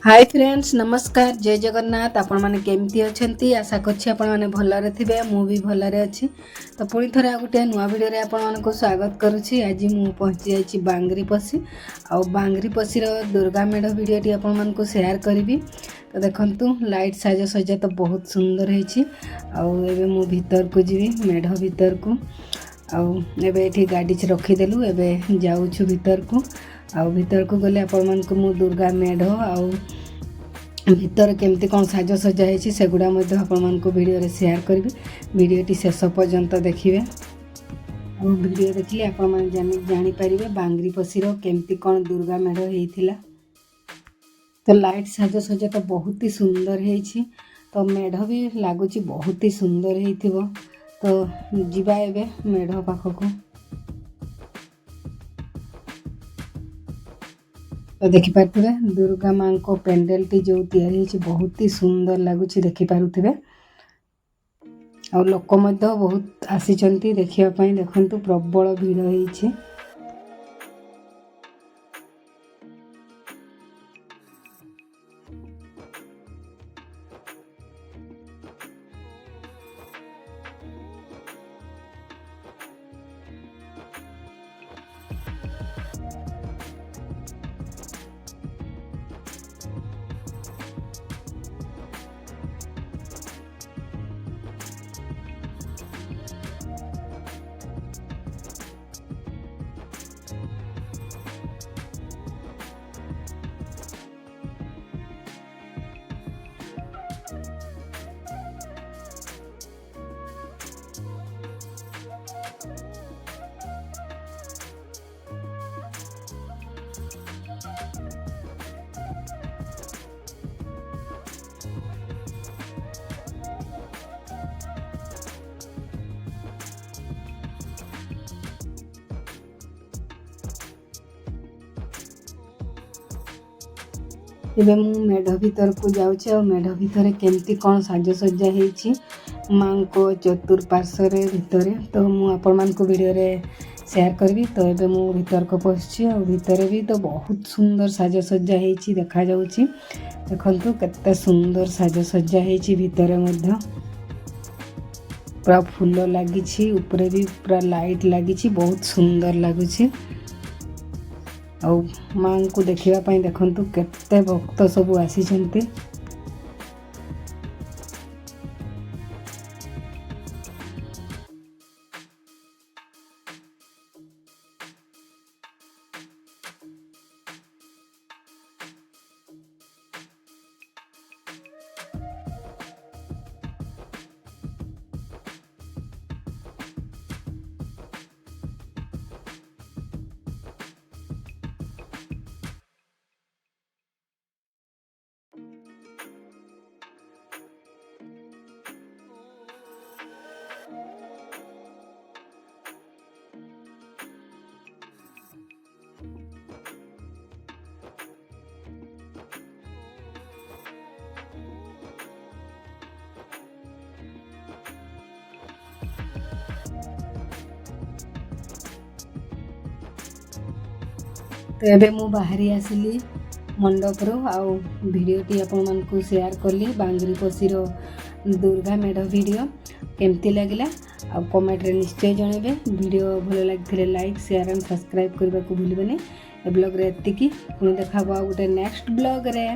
Hi friends नमस्कार जय जगन्नाथ आपण मैंने केमती अच्छी आशा करछि आपण मैंने भलरे थिबे मु भी भलरे अच्छी। तो पुणी थरे आ गोटे नुआ वीडियो रे आपण मानको स्वागत करुछि। आज मु पहुंची जाइछि बांगरीपसी आ बांगरीपसी रो दुर्गा मेढ़ वीडियो टी आपण मानको शेयर करबी। तो देखंतु लाइट साज सज्जा तो बहुत सुंदर हेछि। आ एबे मु भीतर को जीवी मेढ़ भीतर को एबे एठी गाड़ी रखी देलु एबे जाउछु भीतर को। भीतर को गले आपण मानको मु दुर्गा मेढ़ भीतर केमती कौन साज सज्जा है सेगुड़ा आपण मानको वीडियो रे शेयर करबी। वीडियोटी शेष पर्यंत देखिए और वीडियो देखिले आपण माने जानि परिबे बांगरीपसी रो केमती कौन दुर्गा मेढ़ हेइथिला। तो लाइट साज सज्जा तो बहुत ही सुंदर हेइछि। तो मेढ़ भी लागुची बहुत ही सुंदर हेइथिबो। तो जिबा एबे मेढ़ पाखको। तो देखि पारुथिबे दुर्गा मां को पेंडेल टी जो तैयारी है बहुत ही सुंदर लगुच देखि पारुथिबे। और लोक मध्य बहुत आसीचंती देखिया पई देखंतु प्रबल भीड़ हेइछि। एबे मु मेढ़ भीतर को जाउछि और मेढ़ भीतर केमती कौन साज सज्जा हेइछि मां को चतुर्पार्श्व रे भीतर। तो मु आपण मान को वीडियो रे शेयर करबी। तो एबे मु भीतर को पहुंची और भीतर भी तो बहुत सुंदर साज सज्जा हेइछि देखा जाउछि। देखंतु केते सुंदर साज सज्जा हेइछि भीतर मध्य पूरा फूल लागिछि ऊपर भी पूरा लाइट लागिछि बहुत सुंदर लागुछि। मां को देखिबा पई देखंतु केते भक्त सब आसीचंती। तो एबे मु बाहरी आसिली मंडप रो आउ वीडियोटी आपण मानकु शेयर करली बांगरीपसी रो दुर्गा मेढ़ वीडियो केमती लगिला आ कमेंट रे निश्चय जणेबे। वीडियो भलो लागिथिले लाइक शेयर एंड सब्सक्राइब करबा को भूलिबेनी। ए ब्लॉग रे एतिकी पुणी देखा गोटे नेक्स्ट ब्लॉग रे।